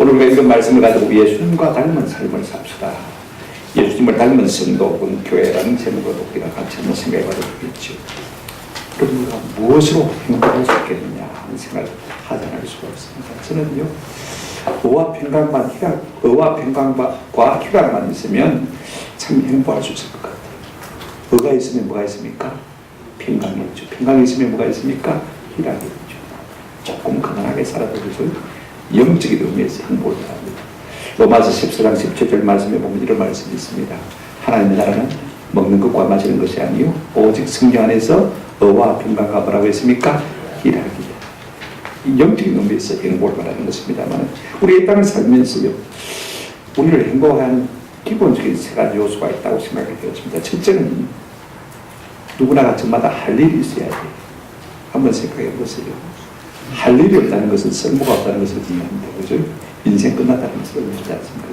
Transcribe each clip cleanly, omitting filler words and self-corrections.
오늘 우리가 이런 말씀을 가지고 예수님과 닮은 삶을 삽시다. 예수님을 닮은 성도군 교회라는 제목으로 우리가 같이 한번 생각해 봐도 되겠죠. 그럼 우리가 무엇으로 행복할 수 있겠느냐 하는 생각을 하지 않을 수가 없습니다. 저는요, 의와 평강과 희락만 있으면 참 행복할 수 있을 것 같아요. 의가 있으면 뭐가 있습니까? 평강이 있죠. 평강이 있으면 뭐가 있습니까? 희락이 있죠. 조금 가난하게 살아도 그것을 영적인 의미에서 행복을 합니다. 로마서 14장 17절 말씀에 보면 이런 말씀이 있습니다. 하나님의 나라는 먹는 것과 마시는 것이 아니요 오직 성령 안에서 의와 평강과 뭐라고 했습니까? 희락이다. 이 영적인 의미에서 행복을 말하는 것입니다만, 우리 이 땅을 살면서요, 우리를 행복하게 하는 기본적인 세 가지 요소가 있다고 생각이 되었습니다. 첫째는 누구나 저마다 할 일이 있어야 돼요. 한번 생각해 보세요. 할 일이 없다는 것은 쓸모가 없다는 것을 의미합니다. 그죠? 인생 끝났다는 것을 의미하지 않습니까?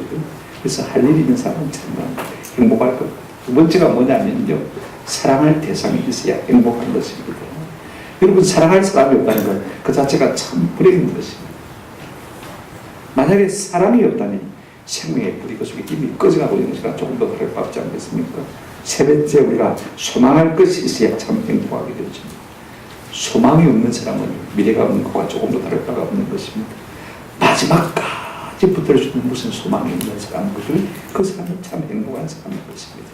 그래서 할 일이 있는 사람은 정말 행복할 것. 두 번째가 뭐냐면요, 사랑할 대상이 있어야 행복한 것입니다. 여러분, 사랑할 사람이 없다는 것, 그 자체가 참 불행한 것입니다. 만약에 사랑이 없다면 생명의 불이 그 속에 이미 꺼져가고 있는 것이가 조금 더 그럴 것 같지 않겠습니까? 세 번째, 우리가 소망할 것이 있어야 참 행복하게 되죠. 소망이 없는 사람은 미래가 없는 것과 조금도 다를 바가 없는 것입니다. 마지막까지 붙들 수 있는 무슨 소망이 있는 사람, 그 사람은 참 행복한 사람인 것입니다.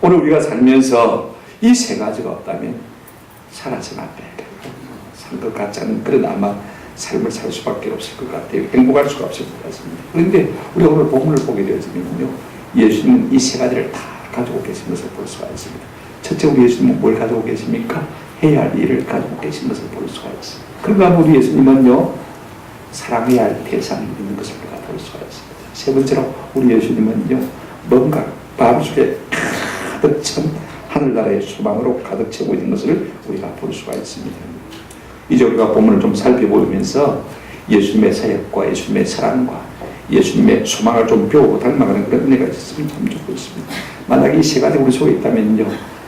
오늘 우리가 살면서 이 세 가지가 없다면 살아서는 안 돼. 산 것 같지 않은 그런 아마 삶을 살 수밖에 없을 것 같아요. 행복할 수가 없을 것 같습니다. 그런데 우리가 오늘 본문을 보게 되어지면요, 예수님은 이 세 가지를 다 가지고 계신 것을 볼 수가 있습니다. 첫째, 우리 예수님은 뭘 가지고 계십니까? 해야 할 일을 가지고 계신 것을 볼 수가 있습니다. 그러니까 우리 예수님은요, 사랑해야 할 대상이 있는 것을 우리가 볼 수가 있습니다. 세 번째로 우리 예수님은요, 뭔가 마음속에 가득 찬 하늘나라의 소망으로 가득 채우고 있는 것을 우리가 볼 수가 있습니다. 이제 우리가 본문을 좀 살펴보면서 예수님의 사역과 예수님의 사랑과 예수님의 소망을 좀 배우고 닮아가는 그런 은혜가 있었으면 참 좋고 있습니다. 만약에 이 세 가지 우리 속에 있다면요,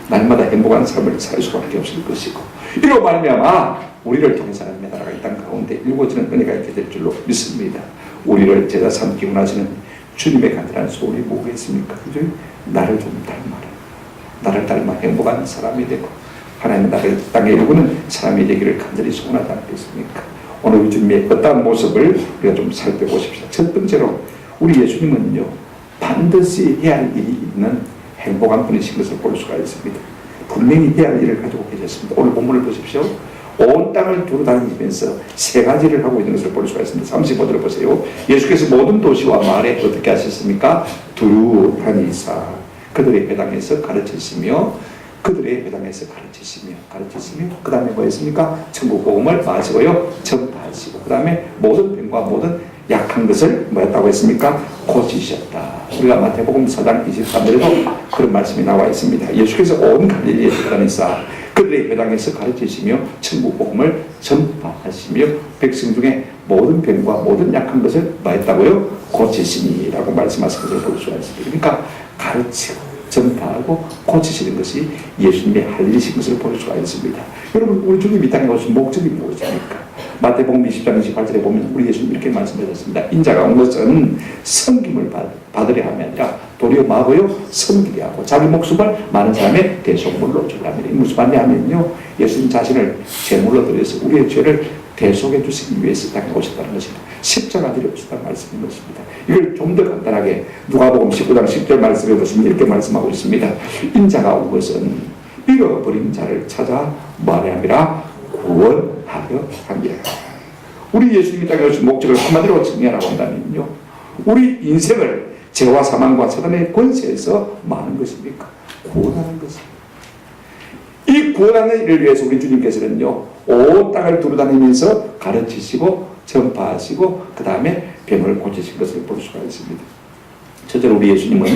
날마다 행복한 삶을 살 수밖에 없을 것이고, 이로 말미암아 우리를 통해서 하나님의 나라가 이 땅 가운데 이루어지는 은혜가 있게 될 줄로 믿습니다. 우리를 제자 삼기고 나서는 주님의 간절한 소원이 뭐겠습니까? 그죠? 나를 좀 닮아라. 나를 닮아 행복한 사람이 되고 하나님의 나라를 땅에 이루는 사람이 되기를 간절히 소원하지 않겠습니까? 오늘 주님의 어떠한 모습을 우리가 좀 살펴보십시오. 첫 번째로 우리 예수님은요, 반드시 해야 할 일이 있는 행복한 분이신 것을 볼 수가 있습니다. 분명히 해야 할 일을 가지고 계셨습니다. 오늘 본문을 보십시오. 온 땅을 두루다니면서 세 가지를 하고 있는 것을 볼 수가 있습니다. 35절을 보세요. 예수께서 모든 도시와 마을에 어떻게 하셨습니까? 두루다니사 그들의 회당에서 가르치시며 그 다음에 뭐였습니까? 천국 복음을 마시고요, 전파하시고, 그 다음에 모든 병과 모든 약한 것을 뭐였다고 했습니까? 고치셨다. 우리가 마태복음 4장 23절에도 그런 말씀이 나와 있습니다. 예수께서 온 갈릴리에 다니사 그들의 회당에서 가르치시며 천국 복음을 전파하시며 백성 중에 모든 병과 모든 약한 것을 뭐했다고요? 고치시니라고 말씀하신 것을 볼 수가 있습니다. 그러니까 가르치고 전파하고 고치시는 것이 예수님의 할 일이신 것을 볼 수가 있습니다. 여러분, 우리 주님 이 땅에 오신 목적이 무엇입니까? 마태복음 20장 28절에 보면 우리 예수님 이렇게 말씀하셨습니다. 인자가 온 것은 섬김을 받으려 함이 아니라 도리어 마고요, 섬기게 하고 자기 목숨을 많은 사람의 대속물로 주려면. 무슨 말이냐 하면요, 예수님 자신을 제물로 드려서 우리의 죄를 대속해 주시기 위해서 땅에 오셨다는 것입니다. 십자가 지려 오셨다는 말씀인 것입니다. 이걸 좀 더 간단하게 누가복음 19장 10절 말씀에 보시면 이렇게 말씀하고 있습니다. 인자가 온 것은 잃어버린 자를 찾아 뭐하려 함이라? 구원하려 함이라. 우리 예수님이 땅에 오신 목적을 한마디로 정리하라고 한다면요, 우리 인생을 죄와 사망과 사단의 권세에서 많은 것입니까? 구원하는 것입니다. 이 구원하는 일을 위해서 우리 주님께서는요, 온 땅을 두루다니면서 가르치시고 전파하시고 그 다음에 병을 고치신 것을 볼 수가 있습니다. 첫째로 우리 예수님은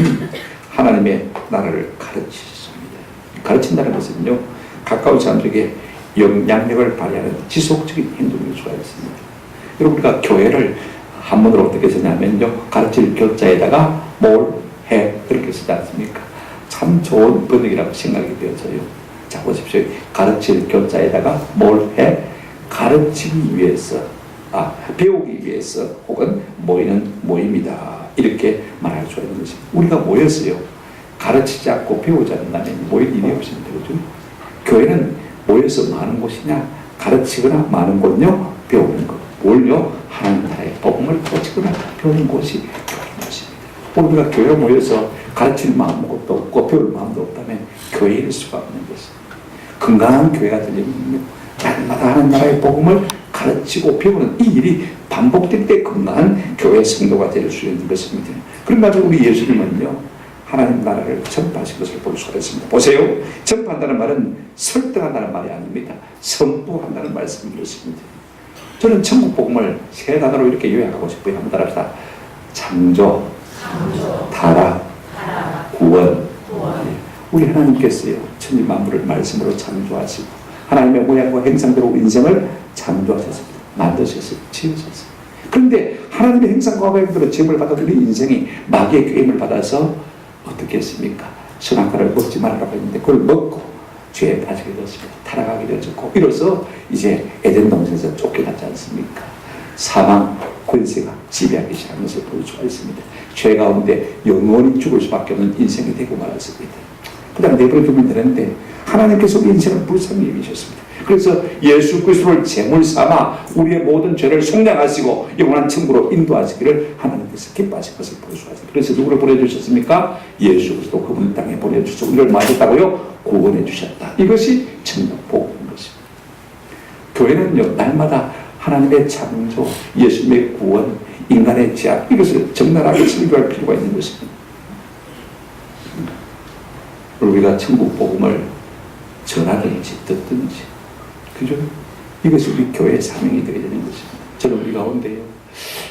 하나님의 나라를 가르치셨습니다. 가르친다는 것은요, 가까운 사람들에게 영향력을 발휘하는 지속적인 행동일 수가 있습니다. 여러분, 우리가 교회를 한문으로 어떻게 쓰냐면요, 가르칠 교자에다가 뭘 해, 그렇게 쓰지 않습니까? 참 좋은 번역이라고 생각이 되어져요. 자, 보십시오. 가르칠 교자에다가 뭘 해? 가르치기 위해서, 배우기 위해서 혹은 모이는 모임이다. 이렇게 말할 수가 있는 것입니다. 우리가 모였어요. 가르치지 않고 배우지 않는다면 모일 일이 없습니다. 그렇죠? 교회는 모여서 많은 곳이냐? 가르치거나 많은 곳요? 배우는 것. 뭘요? 하나님 나라의 복음을 가르치거나 배우는 곳이 교회인 것입니다. 우리가 교회에 모여서 가르칠 마음도 없고 배울 마음도 없다면 교회일 수가 없는 것입니다. 건강한 교회가 되려면요, 날마다 하나님 나라의 복음을 가르치고 배우는 이 일이 반복될 때 건강한 교회 성도가 될 수 있는 것입니다. 그런가 우리 예수님은요, 하나님 나라를 전파하신 것을 볼 수가 있습니다. 보세요. 전파한다는 말은 설득한다는 말이 아닙니다. 선포한다는 말씀인 것입니다. 저는 천국 복음을 세 단어로 이렇게 요약하고 싶어요. 한번 따라합시다. 창조, 타락, 구원. 우리 하나님께서요, 천지 만물을 말씀으로 창조하시고 하나님의 모양과 형상대로 인생을 창조하셨습니다. 만드셨어요. 지으셨어요. 그런데 하나님의 형상과 모양대로 지음을 받은 우리 인생이 마귀의 꾀임을 받아서 어떻게 했습니까? 선악과를 먹지 말라고 했는데 그걸 먹고 죄에 빠지게 되었습니다. 타락하게 되었고, 이로써 이제 에덴 동산에서 쫓겨났지 않습니까? 사망, 권세가 지배하기 시작하는 것을 볼 수가 있습니다. 죄 가운데 영원히 죽을 수밖에 없는 인생이 되고 말았습니다. 그 다음에 내버려 두면 되는데 하나님께서 우리 인생을 불쌍히 여기셨습니다. 그래서 예수 그리스도를 제물 삼아 우리의 모든 죄를 속량하시고 영원한 천국으로 인도하시기를 하나님께서 기뻐하신 것을 볼 수가 있습니다. 그래서 누구를 보내주셨습니까? 예수 그리스도 그분 땅에 보내주셔서 우리를 맞았다고요? 구원해 주셨다. 이것이 천국 복음인 것입니다. 교회는요, 날마다 하나님의 창조, 예수님의 구원, 인간의 죄악, 이것을 적나라하게 설교할 필요가 있는 것입니다. 우리가 천국 복음을 전하든지 듣든지, 그죠? 이것이 우리 교회의 사명이 되어야 되는 것입니다. 저는 우리 가운데요,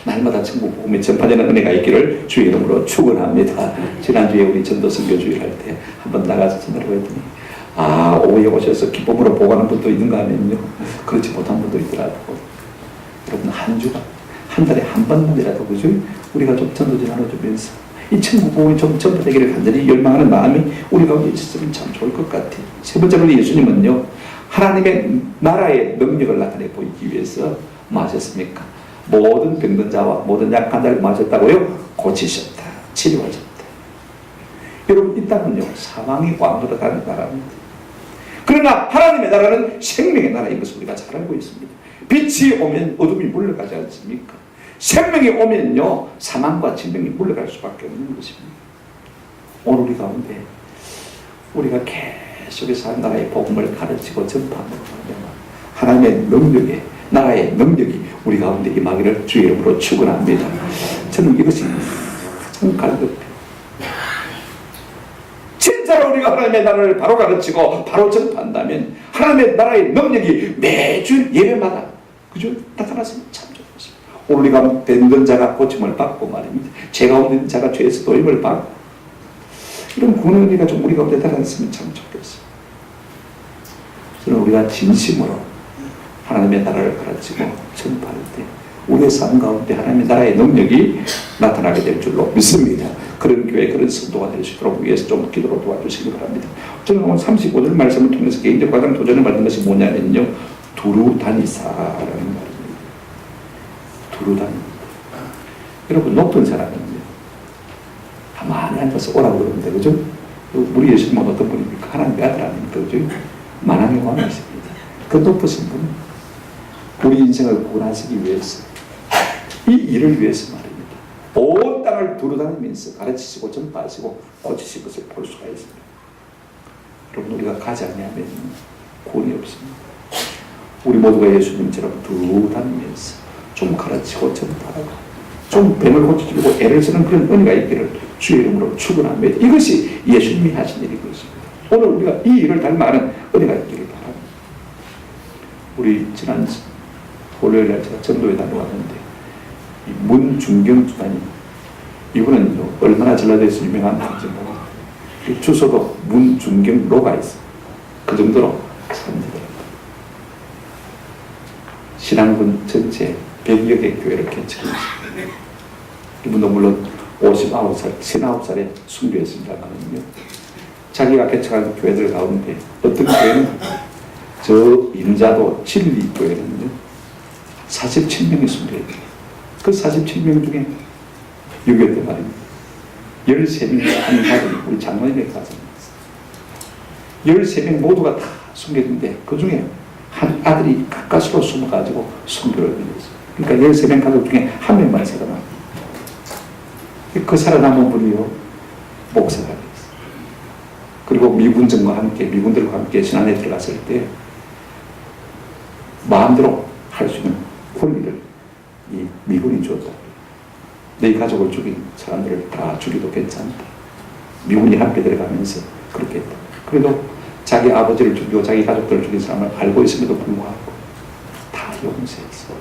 날마다 천국 복음에 전파되는 은혜가 있기를 주의 이름으로 축원합니다. 지난주에 우리 전도 선교주일 할 때 한번 나가서 전하라고 했더니 오후에 오셔서 기쁨으로 보고하는 분도 있는가 하면요, 그렇지 못한 분도 있더라고. 여러분, 한 주간, 한 달에 한 번만이라도, 그죠? 우리가 좀 전도 전하주면서 이 천국 복음이 좀 전파되기를 간절히 열망하는 마음이 우리 가운데 있었으면 참 좋을 것 같아요. 세 번째로 예수님은요, 하나님의 나라의 능력을 나타내 보이기 위해서 뭐 하셨습니까? 모든 병든 자와 모든 약한 자를 마셨다고요? 고치셨다. 치료하셨다. 여러분, 이 땅은요, 사망이 왕노릇하는 나라입니다. 그러나 하나님의 나라는 생명의 나라인 것을 우리가 잘 알고 있습니다. 빛이 오면 어둠이 물러가지 않습니까? 생명이 오면요, 사망과 질병이 물러갈 수밖에 없는 것입니다. 오늘 우리 가운데 우리가 계속해서 한 나라의 복음을 가르치고 전파하는 하나님의 능력에, 나라의 능력이 우리 가운데 임하기를 주의 이름으로 축원합니다. 저는 이것이 참 갈급해요. 진짜로 우리가 하나님의 나라를 바로 가르치고 바로 전파한다면 하나님의 나라의 능력이 매주 예배마다, 그죠? 나타났으면 참 좋겠습니다. 오늘 우리가 병든 자가 고침을 받고 말입니다. 죄 가운데 있는 자가 죄에서 도임을 받고, 이런 구원의 은혜가 좀 우리 가운데 나타났으면 참 좋겠습니다. 저는 우리가 진심으로 하나님의 나라를 가르치고 전파할 때 우리의 삶 가운데 하나님의 나라의 능력이 나타나게 될 줄로 믿습니다. 그런 교회, 그런 성도가 될 수 있도록 위해서 좀 기도로 도와주시기 바랍니다. 저는 오늘 35절 말씀을 통해서 개인적으로 가장 도전을 받는 것이 뭐냐면요, 두루다니사라는 말입니다. 두루다니. 여러분, 높은 사람은요, 가만히 앉아서 오라고 그러는데, 그죠? 우리 예수님은 어떤 분입니까? 하나님의 아들 아닙니까? 그죠? 만왕의 왕이십니다. 그 높으신 분은 우리 인생을 구원하시기 위해서, 이 일을 위해서 말입니다. 온 땅을 두루다니면서 가르치시고 전파하시고 고치신 것을 볼 수가 있습니다. 여러분, 우리가 가지 않으면 구원이 없습니다. 우리 모두가 예수님처럼 두루다니면서 좀 가르치고 전파하고 좀 병을 고쳐주고 애를 쓰는 그런 은혜가 있기를 주의 이름으로 축원합니다. 이것이 예수님이 하신 일인 것입니다. 오늘 우리가 이 일을 닮아가는 은혜가 있기를 바랍니다. 우리 지난 월요일날 제가 전도에 다녀왔는데, 이 문중경 주단이, 이분은 얼마나 전라도에서 유명한 분인지 모르겠어요. 주소도 문중경로가 있어요. 그 정도로 사람들이 신앙군 전체 100여 개 교회를 개척했습니다. 이분도 물론 59살, 39살에 순교했습니다만요, 자기가 개척한 교회들 가운데 어떤 교회는, 저 인자도 진리교회는요, 47명이 순교했어요. 그 47명 중에 6.25 때 말입니다. 13명이 한 가족이 우리 장로님의 가정이었어요. 13명 모두가 다 순교했는데 그 중에 한 아들이 가까스로 숨어가지고 순교를 했어요. 그러니까 13명 가족 중에 한 명만 살아남았어요. 그 살아남은 분이요, 목사가 됐어요. 그리고 미군정과 함께, 미군들과 함께 신안에 들어갔을 때 마음대로 할 수 있는 권리를 이 미군이 줬다. 내 가족을 죽인 사람들을 다 죽여도 괜찮다. 미군이 함께 들어가면서 그렇게 했다. 그래도 자기 아버지를 죽이고 자기 가족들을 죽인 사람을 알고 있음에도 불구하고 다 용서했어.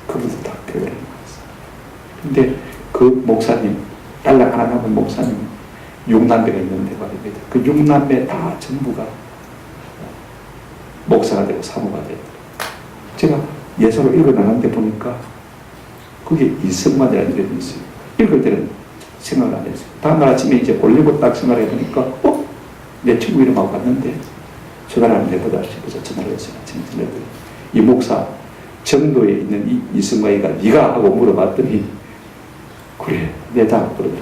그분도 다 교회를 나왔어. 근데 그 목사님, 딸랑 하나 남은 목사님 6남매가 있는데 말입니다. 그 6남매 다 전부가 목사가 되고 사모가 되고, 제가 예서를 읽어나가는데 보니까 그게 이승만이라는 이름이 있어요. 읽을 때는 생각을 안 했어요. 다음날 아침에 이제 올리고 딱 생각을 해보니까 내 친구 이름하고 갔는데 전화를 한번 해보자 싶어서 전화를 했어요. 아침에 전화를. 이 목사 정도에 있는 이승화이가 네가 하고 물어봤더니 그래 내다 그러다.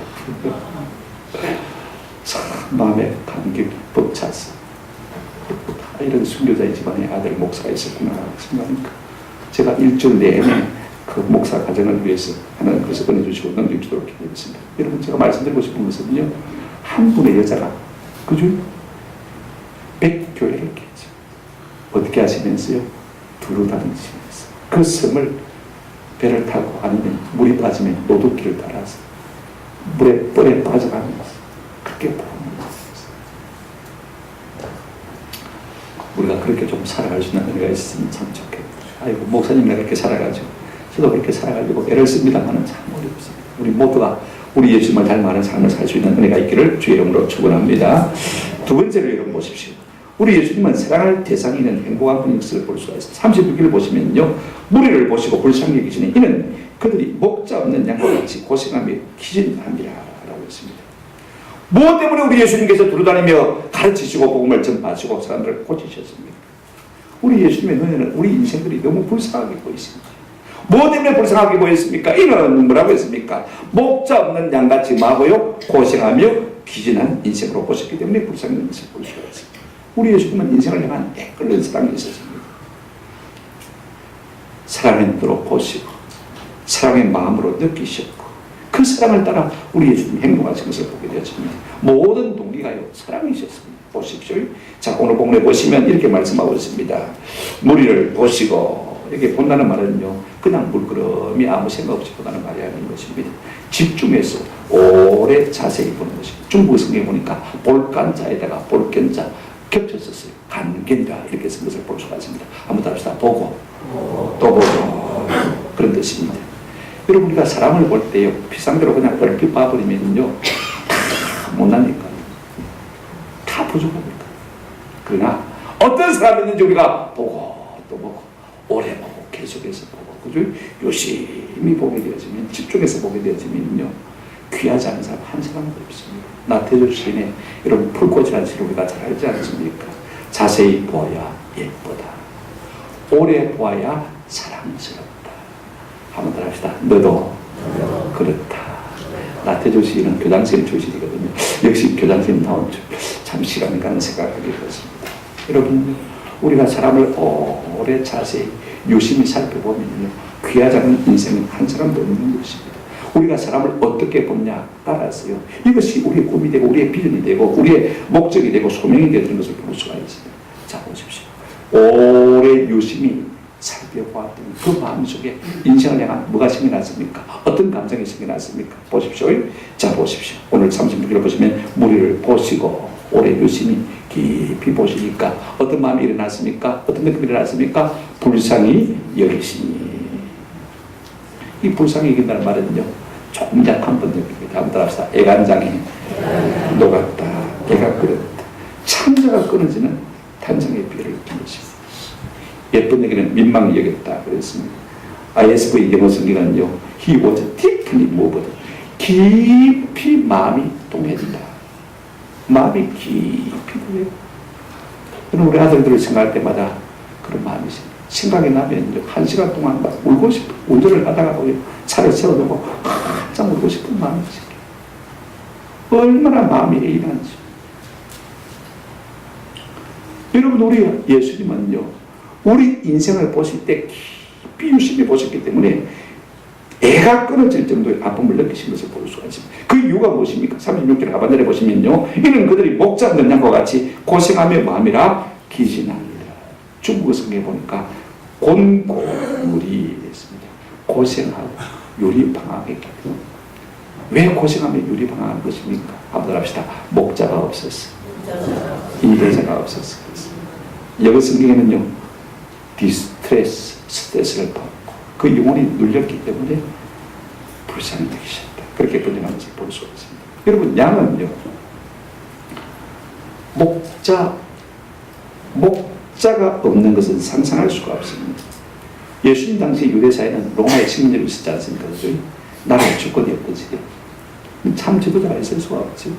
참 마음에 감격이 벅찼어. 이런 순교자의 집안에 아들 목사가 있었구나 생각하니까 제가 일주일 내내 그 목사 가정을 위해서 하나님 그래서 은혜주시고 넘겨주도록 해드리겠습니다. 여러분 제가 말씀드리고 싶은 것은요, 한 분의 여자가 그죠? 100교회를 했죠. 어떻게 하시면서요? 두루 다니시면서 그 섬을 배를 타고 아니면 물이 빠지면 노도길을 따라서 뻘에 빠져가면서 그렇게 보험을 우리가 그렇게 좀 살아갈 수 있는 은혜가 있으면 참 좋겠다. 아이고 목사님이나 그렇게 살아가죠. 저도 그렇게 살아가지고 애를 씁니다만은 참 어렵습니다. 우리 모두가 우리 예수님을 닮아가는 삶을 살 수 있는 은혜가 있기를 주의 이름으로 축원합니다. 두 번째로 여러분 보십시오. 우리 예수님은 사랑할 대상이 있는 행복한 분위기를 볼 수가 있습니다. 36기를 보시면요, 무리를 보시고 불쌍히 여기시니 이는 그들이 목자 없는 양과 같이 고생하며 기진함이라 라고 했습니다. 무엇 때문에 우리 예수님께서 두루다니며 가르치시고 복음을 전파하시고 사람들을 고치셨습니까? 우리 예수님의 눈에는 우리 인생들이 너무 불쌍하게 보이십니다. 무엇 때문에 불쌍하게 보였습니까? 이는 뭐라고 했습니까? 목자 없는 양같이 마고요 고생하며 기진한 인생으로 보셨기 때문에 불쌍한 인생을 볼 수가 있습니다. 우리 예수님은 인생을 향한 애끓는 사랑이 있었습니다. 사랑의 눈으로 보시고 사랑의 마음으로 느끼셨고 그 사랑을 따라 우리 예수님이 행동하신 것을 보게 되었습니다. 모든 동기가요 사랑이셨습니다. 보십시오. 자, 오늘 본문에 보시면 이렇게 말씀하고 있습니다. 무리를 보시고, 이렇게 본다는 말은요 그냥 물끄러미 아무 생각 없이 본다는 말이 아닌 것입니다. 집중해서 오래 자세히 보는 것입니다. 중국 성경에 보니까 볼간자에다가 볼견자 겹쳤었어요. 간견자 이렇게 쓴 것을 볼 수가 있습니다. 한번 답시다. 보고 또 보고 그런 뜻입니다. 여러분 우리가 사람을 볼 때요 피상대로 그냥 얼핏 봐버리면요 다 못나니까 다 부족합니다. 그러나 어떤 사람이 있는지 우리가 보고 또 보고 오래 보고 계속해서 보고 그죠? 열심히 보게 되어지면 집중해서 보게 되어지면요 귀하지 않은 사람 한 사람도 없습니다. 나태주 시인의 이런 풀꽃이라는 시를 우리가 잘 알지 않습니까? 자세히 보아야 예쁘다. 오래 보아야 사랑스럽다. 한번 더 합시다. 너도 그렇다. 나태주 시인은 교장선생님 출신이거든요. 역시 교장선생님 나온 참 시간이 가는 생각하게 되었습니다. 여러분 우리가 사람을 오래 자세히 유심히 살펴보면요 귀하지 않은 인생은 한 사람도 없는 것입니다. 우리가 사람을 어떻게 보냐 따라서요 이것이 우리의 꿈이 되고 우리의 비전이 되고 우리의 목적이 되고 소명이 되는 것을 볼 수가 있습니다. 자 보십시오. 오래 유심히 살펴보았더니 그 마음속에 인생을 향한 뭐가 생겨났습니까? 어떤 감정이 생겨났습니까? 보십시오. 자 보십시오. 오늘 36기를 보시면 무리를 보시고 오래 유심히 깊이 보시니까 어떤 마음이 일어났습니까? 어떤 느낌이 일어났습니까? 불쌍히 여기시니. 이 불쌍히 여긴다는 말은요 조금 약한 번역입니다. 한번 따라합시다. 애간장이 녹았다. 애가 끓었다. 창자가 끊어지는 탄성의 비유를 준 것입니다. 예쁜 얘기는 민망히 여겼다 그랬습니다. ISV 영어 성경은요 He was deeply moved. 깊이 마음이 동해진다. 마음이 깊이 동해요. 저는 우리 아들들을 생각할 때마다 그런 마음이 있습니다. 생각이 나면 1시간 동안 막 울고 싶어. 운전을 하다가 차를 세워두고 한참 울고 싶은 마음이 생겨요. 얼마나 마음이 애인한지. 여러분 우리 예수님은요 우리 인생을 보실 때 깊이 유심히 보셨기 때문에 애가 끊어질 정도의 아픔을 느끼신 것을 볼 수가 있습니다. 그 이유가 무엇입니까? 36절 하반절에 보시면요 이는 그들이 목자 없는 양과 같이 고생하며 마음이라 기진합니다. 중국 성경에 보니까 곤고유리 됐습니다. 고생하고 유리방황했거든요. 왜 고생하며 유리방황한 것입니까? 한번 합시다. 목자가 없었어. 인도자가 없었어. 여기 성경에는요 디스트레스, 스트레스를 받고 그 영혼이 눌렸기 때문에 불쌍히 여기셨다. 그렇게 번역하는 것을 볼 수가 있습니다. 여러분 양은요 목자가 없는 것은 상상할 수가 없습니다. 예수님 당시 유대사회는 로마의 식민지로 있었지 않습니까? 나라의 주권이 없듯이 참 지도자가 있을 수가 없죠.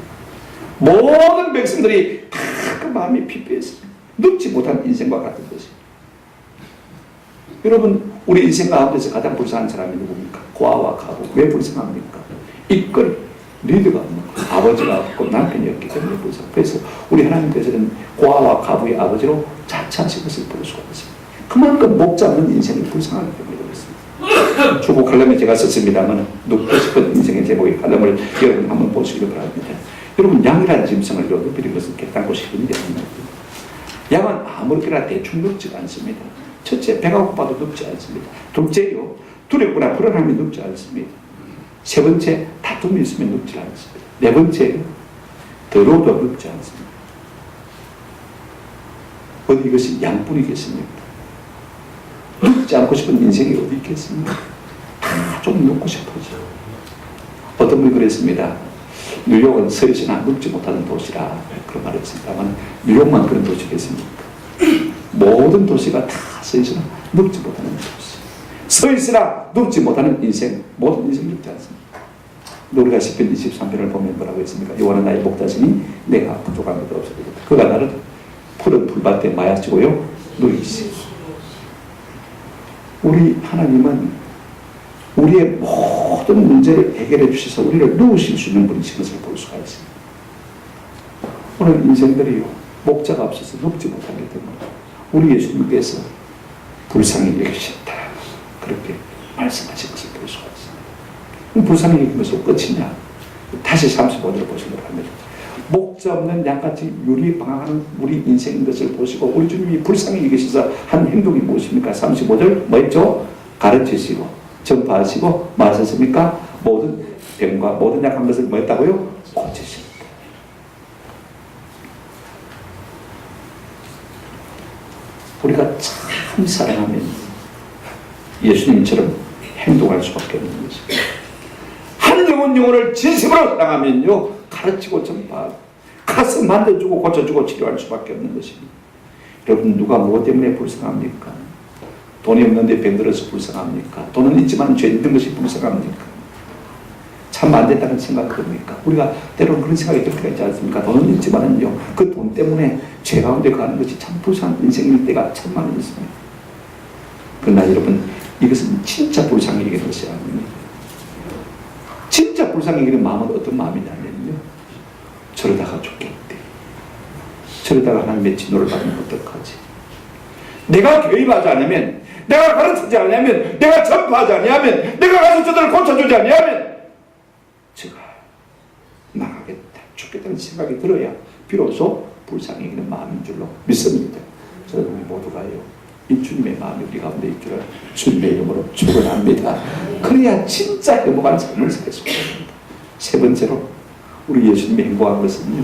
모든 백성들이 다 그 마음이 피폐했습니다. 늙지 못한 인생과 같은 것입니다. 여러분 우리 인생 가운데서 가장 불쌍한 사람이 누굽니까? 고아와 가부. 왜 불쌍합니까? 이끌 리더가 없는 거예요. 아버지가 없고 남편이 없기 때문에 불쌍. 그래서 우리 하나님께서는 고아와 가부의 아버지로 자처하신 것을 볼 수가 있습니다. 그만큼 목자 없는 인생이 불쌍하기 때문에 그렇습니다. 주보 칼럼에 제가 썼습니다만 눕고 싶은 인생의 제목의 칼럼을 여러분 한번 보시기를 바랍니다. 여러분, 양이라는 짐승을 누비는 것은 깨닫고 싶은 일이 아닙니다. 양은 아무렇게나 대충 눕지가 않습니다. 첫째, 배가 고파도 눕지 않습니다. 둘째요, 두렵거나 불안함이 눕지 않습니다. 세 번째, 다툼이 있으면 눕지 않습니다. 네 번째, 더러워도 눕지 않습니다. 어디 이것이 양뿐이겠습니까? 눕지 않고 싶은 인생이 어디 있겠습니까? 다 좀 눕고 싶어져. 어떤 분이 그랬습니다. 뉴욕은 서 있으나 눕지 못하는 도시라 그런 말을 했습니다만 뉴욕만 그런 도시겠습니까? 모든 도시가 다 서 있으나 눕지 못하는 도시. 서 있으나 눕지 못하는 인생, 모든 인생이 눕지 않습니다. 우리가 10편 23편을 보면 뭐라고 했습니까? 여호와는 나의 목자시니 내가 부족한 것도 없으리로다. 그가 나를 푸른 풀밭에 마야치고요 누이시고. 우리 하나님은 우리의 모든 문제를 해결해 주셔서 우리를 누우실 수 있는 분이신 것을 볼 수가 있습니다. 오늘 인생들이요, 목자가 없어서 눕지 못하기 때문에 우리 예수님께서 불쌍히 여기셨다, 그렇게 말씀하신 것을 볼 수가 있습니다. 불쌍히 여기면서 끝이냐? 다시 35절을 보시도록 합니다. 목자 없는 양같이 유리방황하는 우리 인생인 것을 보시고 우리 주님이 불쌍히 여기셔서 한 행동이 무엇입니까? 35절 뭐였죠? 가르치시고 전파하시고 마셨습니까? 모든 병과 모든 약한 것을 뭐했다고요? 고치십니다. 우리가 참 사랑하면 예수님처럼 행동할 수밖에 없는 것입니다. 한 영혼을 진심으로 사랑하면요, 가르치고 전파하고 가슴 만져주고 고쳐주고 치료할 수밖에 없는 것입니다. 여러분, 누가 무엇 때문에 불쌍합니까? 돈이 없는데 병들어서 불쌍합니까? 돈은 있지만 죄 있는 것이 불쌍합니까? 참 안 됐다는 생각 듭니까? 우리가 때로는 그런 생각이 들 때가 있지 않습니까? 돈은 있지만은요, 그 돈 때문에 죄 가운데 가는 것이 참 불쌍한 인생일 때가 참 많이 있습니다. 그러나 여러분, 이것은 진짜 불쌍히 여기는 것이 아닙니다. 진짜 불쌍히 여기는 마음은 어떤 마음이냐면요, 저러다가 죽겠대. 저러다가 하나님의 진노를 받으면 어떡하지? 내가 개입하지 않으면, 내가 가르치지 않으면, 내가 전파하지 않으면, 내가 가서 저들을 고쳐주지 않으면 제가 나가겠다, 죽겠다는 생각이 들어야 비로소 불쌍히 여기는 마음인 줄로 믿습니다. 저는 모두가요, 이 주님의 마음이 우리 가운데 있기를 주님의 이름으로 축원합니다. 그래야 진짜 행복한 삶을 살 수 있습니다. 세 번째로, 우리 예수님이 행복한 것은요,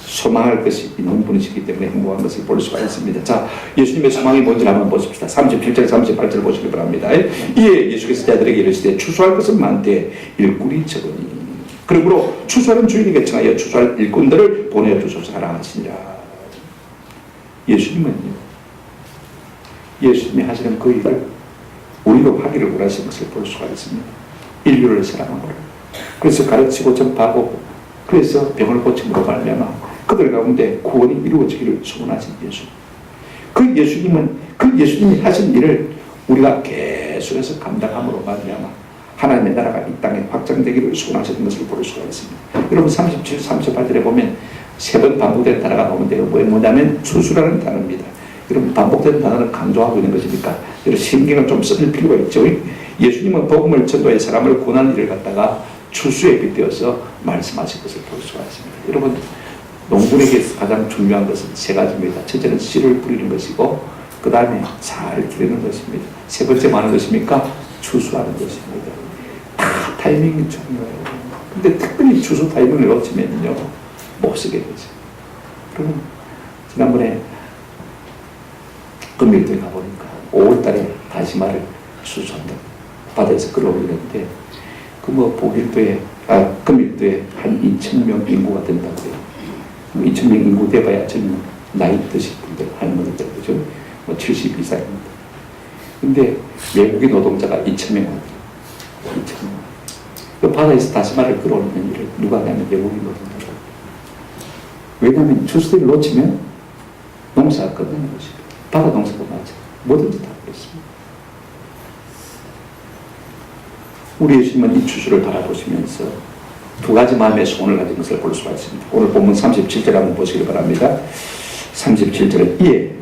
소망할 것이 있는 분이시기 때문에 행복한 것을 볼 수가 있습니다. 자, 예수님의 소망이 뭔지 한번 보십시다. 37절 38절 보시기 바랍니다. 이에 예수께서 자들에게 이르시되 추수할 것은 많되 일꾼이 적으니 그러므로 추수하는 주인에게 청하여 추수할 일꾼들을 보내주소서 하라 하시니라. 예수님은요, 예수님이 하시는 그 일을 우리도 하기를 원하신 것을 볼 수가 있습니다. 인류를 사랑하고, 그래서 가르치고 전파하고, 그래서 병을 고침으로 말미암아 그들 가운데 구원이 이루어지기를 소원하신 예수. 그 예수님이 하신 일을 우리가 계속해서 감당함으로 말미암아 하나님의 나라가 이 땅에 확장되기를 소원하시는 것을 볼 수가 있습니다. 여러분, 37, 38절에 보면 세 번 반복된 단어가 나오는데요, 뭐냐면 추수라는 단어입니다. 여러분, 반복되는 단어를 강조하고 있는 것이니까 여러분, 신경을 좀 쓸 필요가 있죠. 예수님은 복음을 전도해 사람을 구원하는 일을 갖다가 추수에 빗대어서 말씀하신 것을 볼 수가 있습니다. 여러분, 농부에게 가장 중요한 것은 세 가지입니다. 첫째는 씨를 뿌리는 것이고, 그 다음에 잘 기르는 것입니다. 세 번째 뭐하는 것입니까? 추수하는 것입니다. 다 타이밍이 중요해요. 근데 특별히 추수 타이밍을 놓치면요, 못 쓰게 되죠. 그럼 지난번에 금일도에 가보니까 5월달에 다시마를 수수한다 바다에서 끌어올리는데, 복일도에, 금일도에 한 2,000명 인구가 된다고요. 2,000명 인구 돼봐야 저는 나이 드신 분들, 할머니들, 그죠? 70 이상입니다. 근데 외국인 노동자가 2,000명 와요. 2,000명. 그 바다에서 다시마를 끌어올리는 일을 누가 하냐면 외국인 노동자가. 왜냐하면 추수를 놓치면 농사가 끝나는 것입니다. 바다 농사도 마찬가지. 뭐든지 다 그렇습니다. 우리 예수님은 이 추수를 바라보시면서 두 가지 마음의 소원을 가진 것을 볼 수가 있습니다. 오늘 본문 37절 한번 보시기 바랍니다. 37절은 이에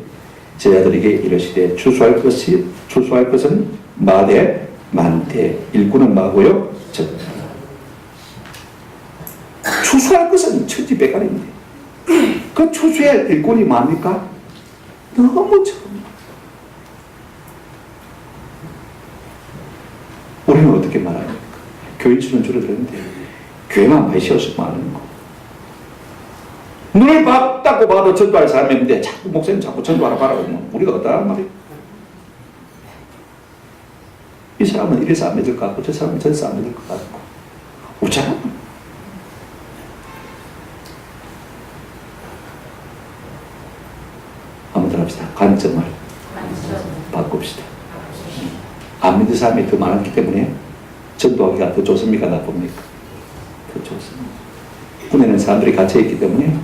제자들에게 이르시되 추수할 것은 마대 많되 일꾼은 마고요 적다. 추수할 것은 천지백관인데 그 추수할 일꾼이 뭡니까? 너무 적은. 우리는 어떻게 말합니까? 교인 수는 줄어들었는데 교회만 많이 쉬어서 많은 거. 눈을 딱 봐도 전도할 사람이 있는데 자꾸 목사님 자꾸 전도하라 바라고 하면 우리가 어떠란 말이에요? 이 사람은 이래서 안 믿을 것 같고 저 사람은 저래서 안 믿을 것 같고 우차라. 한번 합시다. 관점을 바꿉시다. 안 믿는 사람이 더 많았기 때문에 전도하기가 더 좋습니까? 나쁩니까? 더 좋습니다. 군에는 사람들이 갇혀있기 때문에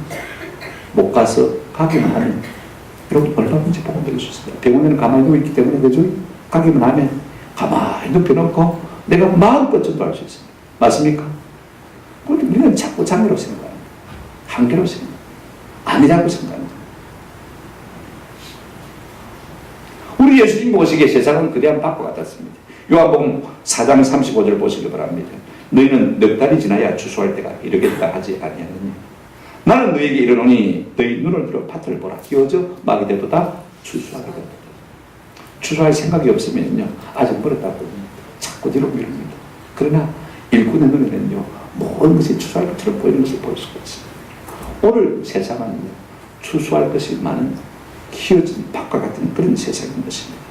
못 가서 가기만 하면 여러분 얼마든지 복음드릴 수 있습니다. 병원에는 가만히 누워있기 때문에 그죠? 가기만 하면 가만히 눕혀놓고 내가 마음껏 전도할 수 있습니다. 맞습니까? 그런데 우리는 자꾸 장애로 생각합니다. 한계로 생각합니다. 아니라고 생각합니다. 우리 예수님 보시기에 세상은 그대한 밖과 같았습니다. 요한복음 4장 35절 보시기 바랍니다. 너희는 넉 달이 지나야 추수할 때가 이르겠다 하지 아니하느냐. 나는 너희에게 이르노니 너희 눈을 들어 밭을 보라. 기어져 마게 되도다 추수하게 된다. 추수할 생각이 없으면요 아직 멀었다고 봅니다. 자꾸 뒤로 미룹니다. 그러나 일꾼의 눈에는요 모든 것이 추수할 것처럼 보이는 것을 볼 수가 있습니다. 오늘 세상은 추수할 것이 많은 키워진 밭과 같은 그런 세상인 것입니다.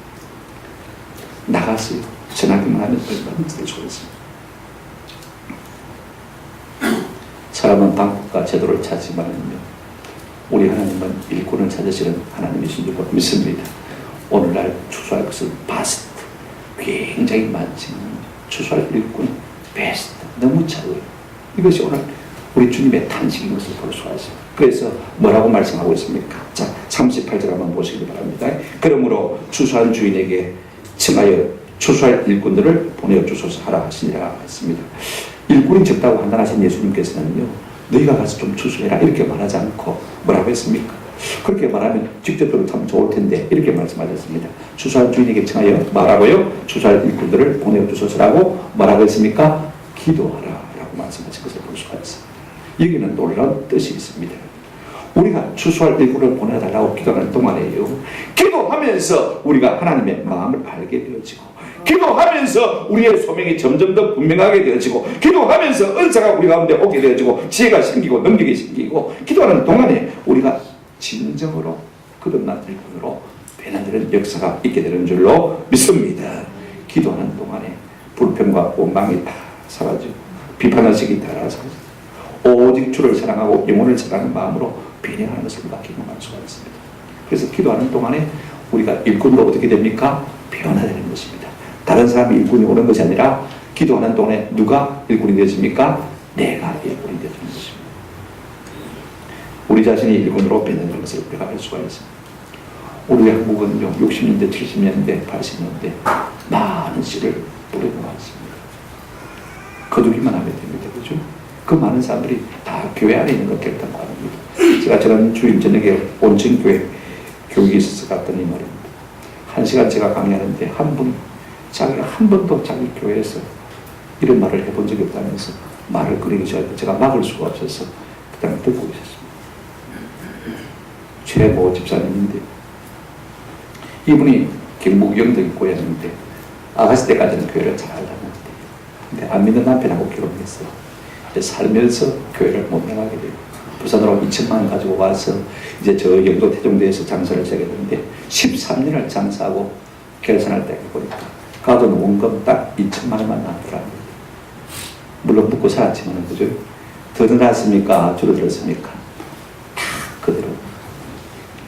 나가서 전하기만 하면 얼마든지 될 수가 있습니다. 사람은 방법과 제도를 찾지만은요 우리 하나님은 일꾼을 찾으시는 하나님이신 줄 믿습니다. 오늘날 추수할 것은 바스트 굉장히 많지만 추수할 일꾼 베스트 너무 적어요. 이것이 오늘 우리 주님의 탄식인 것을 볼 수가 있습니다. 그래서 뭐라고 말씀하고 있습니까? 자, 38절 한번 보시기 바랍니다. 그러므로 추수한 주인에게 청하여 추수할 일꾼들을 보내어 주소서 하라 하시니라 했습니다. 일꾼이 적다고 판단하신 예수님께서는요 너희가 가서 좀 추수해라 이렇게 말하지 않고 뭐라고 했습니까? 그렇게 말하면 직접적으로 참 좋을 텐데 이렇게 말씀하셨습니다. 추수할 주인에게 청하여 말하고요 추수할 일꾼들을 보내어 주소서라고 뭐라고 했습니까? 기도하라 라고 말씀하신 것을 볼 수가 있습니다. 여기는 놀라운 뜻이 있습니다. 우리가 추수할 일꾼을 보내달라고 기도하는 동안에요 기도하면서 우리가 하나님의 마음을 알게 되어지고 기도하면서 우리의 소명이 점점 더 분명하게 되어지고 기도하면서 은사가 우리 가운데 오게 되어지고 지혜가 생기고 능력이 생기고 기도하는 동안에 우리가 진정으로 거듭난 일꾼으로 변화되는 역사가 있게 되는 줄로 믿습니다. 기도하는 동안에 불평과 원망이 다 사라지고 비판의식이 다 사라지고 오직 주를 사랑하고 영혼을 사랑하는 마음으로 변해가는 것을 우리가 경험할 수가 있습니다. 그래서 기도하는 동안에 우리가 일꾼으로 어떻게 됩니까? 변화되는 것입니다. 다른 사람이 일꾼이 오는 것이 아니라 기도하는 동안에 누가 일꾼이 되십니까? 내가 일꾼이 되는 것입니다. 우리 자신이 일꾼으로 변하는 것을 우리가 알 수가 있습니다. 우리 한국은요 60년대, 70년대, 80년대 많은 씨를 뿌리고 왔습니다. 거두기만 하면 됩니다. 그죠? 그 많은 사람들이 다 교회 안에 있는 것 결단하는겁니다. 제가 저는 주일 저녁에 온천교회 교육이 있어서 갔더니 말입니다. 1시간 제가 강의하는데 한 분이 자기가 한 번도 자기 교회에서 이런 말을 해본 적이 없다면서 말을 끊이기 전에 제가 막을 수가 없어서 그냥 듣고 있었습니다. 최모 집사님인데 이분이 경북 영덕이 고향인데 아가씨 때까지는 교회를 잘 다녔는데 근데 안 믿는 남편하고 결혼했어요. 이제 살면서 교회를 못 나가게 되고 부산으로 2천만 원 가지고 와서 이제 저 영도 태종대에서 장사를 시작했는데 13년을 장사하고 결산할 때 보니까 가돈 원금 딱 2천만 원만 남더랍니다. 물론 묻고 살았지만 그죠? 더 늘었습니까? 줄어들었습니까? 다 그대로.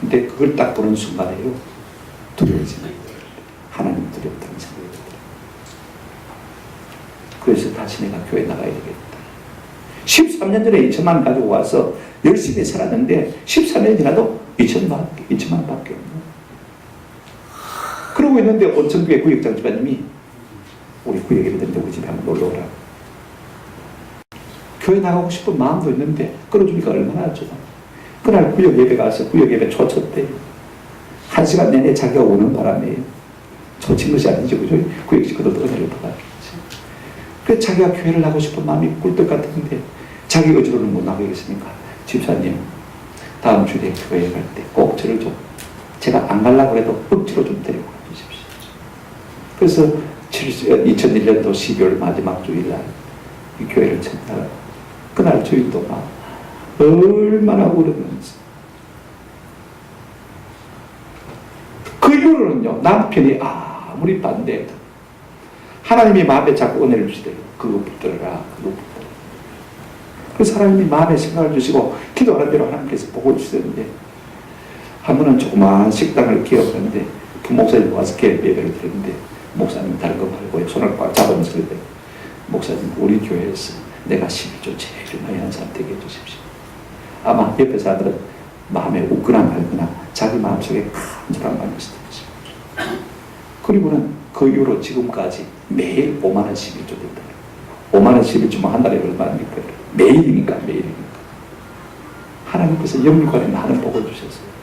근데 그걸 딱 보는 순간에요 두려워지는 하나님 두렵다는 생각이 들어요. 그래서 다시 내가 교회 나가야 되겠다. 13년 전에 2천만 원 가지고 와서 열심히 살았는데 14년 지나도 2천만 원밖에 없네. 그러고 있는데 온천교회 구역장 집사님이 우리 구역 예배 드는데 우리 집에 한번 놀러 오라. 교회 나가고 싶은 마음도 있는데 끌어주니까 얼마나 좋아. 그날 구역 예배 가서 구역 예배 초쳤대. 1시간 내내 자기가 오는 바람에 초친 것이 아니죠. 그죠? 구역 식구도 은혜를 받았겠지. 그래서 자기가 교회를 나가고 싶은 마음이 꿀떡 같은데 자기 의지로는 못 나가겠습니까? 집사님, 다음 주에 교회 갈 때 꼭 저를 좀, 제가 안 가려고 해도 억지로 좀 데리고 가주십시오. 그래서 2001년도 12월 마지막 주일날 이 교회를 찾다가 그날 주일 동안 얼마나 울었는지. 그 이후로는요, 남편이 아무리 반대해도 하나님이 마음에 자꾸 은혜를 주시대요. 그거 붙들어라, 그거 붙들어라. 그래서 하나님이 마음에 생각을 주시고 기도하는 대로 하나님께서 복을 주셨는데, 한 번은 조그마한 식당을 기억하는데 부목사님 와서 예배를 드렸는데 목사님 다른 거 말고 손을 꽉 잡으면서 그랬대요. 목사님, 우리 교회에서 내가 11조 제일 많이 한 사람 되게 해주십시오. 아마 옆에 사람들은 마음에 웃거나 말거나 자기 마음속에 간절한 마음이 있을 것입니다. 그리고는 그 이후로 지금까지 매일 5만 원 11조 된다. 5만 원 11조면 한 달에 얼마입니까? 매일입니까? 매일입니까? 하나님께서 영육간에 많은 복을 주셨어요.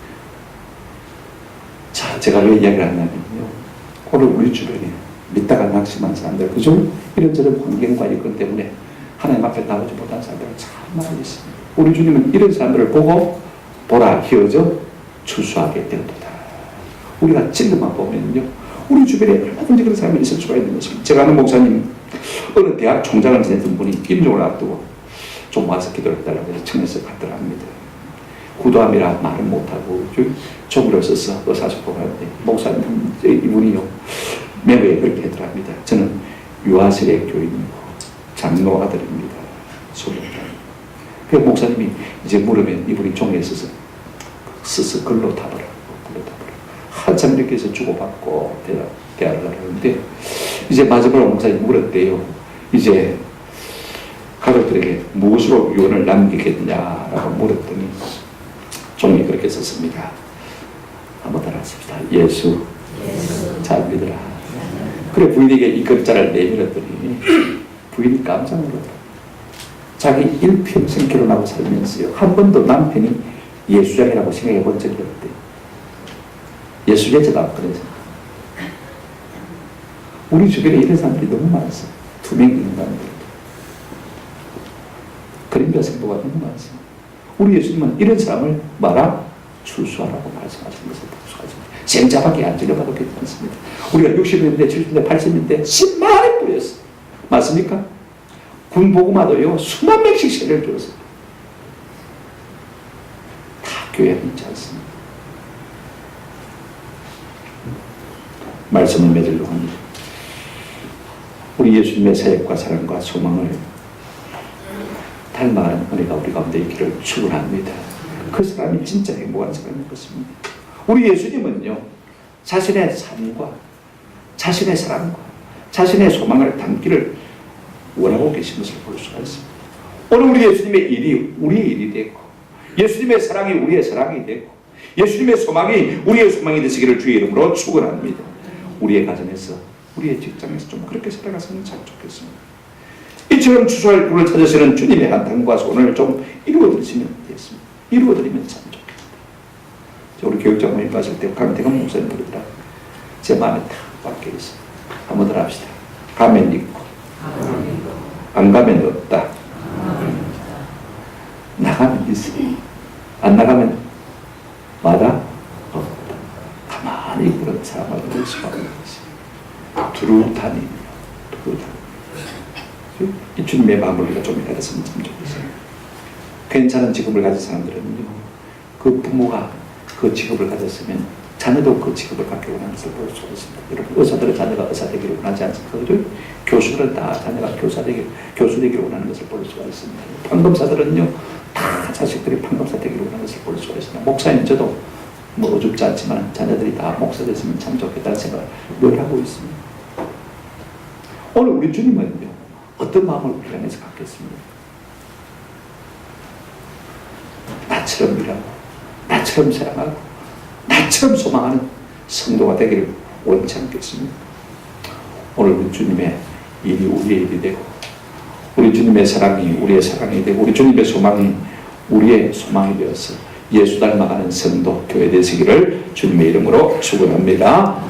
자, 제가 왜 이야기를 하냐면요, 오늘 우리 주변에 믿다가 낙심한 사람들, 그죠? 이런저런 환경과 이것 때문에 하나님 앞에 나오지 못한 사람들은 참 많이 있습니다. 우리 주님은 이런 사람들을 보고 보라, 희어져 추수하게 되었도다. 우리가 찔러만 보면요, 우리 주변에 얼마든지 그런 사람이 있을 수가 있는 것입니다. 제가 아는 목사님, 어느 대학 총장을 지냈던 분이 임종을 앞두고 좀 와서 기도를 해달라고 해서 청해서 갔더랍니다. 구도함이라 말을 못하고 종으로 써서 의사소통을 하는데 목사님, 이분이요, 매우에 그렇게 하더랍니다. 저는 유아세례 교인이고 장로 아들입니다. 소리합니다. 그 목사님이 이제 물으면 이분이 종이에 써서 글로 답을 하고 한참 이렇게 해서 주고받고 대화를 하는데, 이제 마지막으로 목사님이 물었대요. 이제 가족들에게 무엇으로 유언을 남기겠냐라고 물었더니 종이 그렇게 썼습니다. 한번 따라하십시다. 예수. 잘 믿으라. 그래 부인에게 이 글자를 내밀었더니 부인이 깜짝 놀랐다. 자기 일평생 결혼하고 살면서요, 한 번도 남편이 예수장이라고 생각해 본 적이 없대. 예수제자다 그래서. 우리 주변에 이런 사람들이 너무 많았어. 투명 인간들. 그림자 생도가 너무 많았어. 우리 예수님은 이런 사람을 말아 추수하라고 말씀하시는 것을 볼 수가 있습니다. 생자밖에 안 들려봐도 괜찮습니다. 우리가 60년대, 70년대, 80년대 10만에 뿌렸어. 맞습니까? 군복음화도요, 수만 명씩 세례를 줬어요. 다 교회에 있지 않습니다. 말씀을 맺으려고 합니다. 우리 예수님의 사역과 사랑과 소망을 닮아가는 은혜가 우리 가운데 있기를 축원합니다. 그 사람이 진짜 행복한 사람인 것입니다. 우리 예수님은요, 자신의 삶과 자신의 사랑과 자신의 소망을 담기를 원하고 계신 것을 볼 수가 있습니다. 오늘 우리 예수님의 일이 우리의 일이 되고, 예수님의 사랑이 우리의 사랑이 되고, 예수님의 소망이 우리의 소망이 되시기를 주의 이름으로 축원합니다. 우리의 가정에서, 우리의 직장에서 좀 그렇게 살아갔으면 참 좋겠습니다. 이처럼 추수할 꿀을 찾으시는 주님의 한탄과 소원을 좀 이루어드리시면 되겠습니다. 이루어드리면 참 좋겠습니다. 우리 교육장모님 봤을 때 강태근 목사님 부르더라. 제 마음에 탁 박혀 있어요. 한번 더 합시다. 가면 있고 안 가면 없다. 나가면 있어. 안 나가면 마다 없다. 가만히 그런 사람을 볼 수가 없는 것입니다. 두루다니며 두루다니. 이 주님의 마음을 우리가 좀 알았으면 참 좋겠어요. 괜찮은 직업을 가진 사람들은요, 그 부모가 그 직업을 가졌으면 자녀도 그 직업을 갖기 원하는 것을 볼 수가 있습니다. 여러분, 의사들은 자녀가 의사 되기를 원하지 않습니까? 교수들은 다 자녀가 교수 되기를 원하는 것을 볼 수가 있습니다. 판검사들은요, 다 자식들이 판검사 되기를 원하는 것을 볼 수가 있습니다. 목사님, 저도 뭐 어줍지 않지만 자녀들이 다 목사 됐으면 참 좋겠다는 생각을 늘 하고 있습니다. 오늘 우리 주님은요, 어떤 마음을 우리 안에서 갖겠습니까? 나처럼 일하고, 나처럼 사랑하고, 나처럼 소망하는 성도가 되기를 원치 않겠습니다. 오늘 우리 주님의 일이 우리의 일이 되고, 우리 주님의 사랑이 우리의 사랑이 되고, 우리 주님의 소망이 우리의 소망이 되어서 예수 닮아가는 성도 교회 되시기를 주님의 이름으로 축원합니다.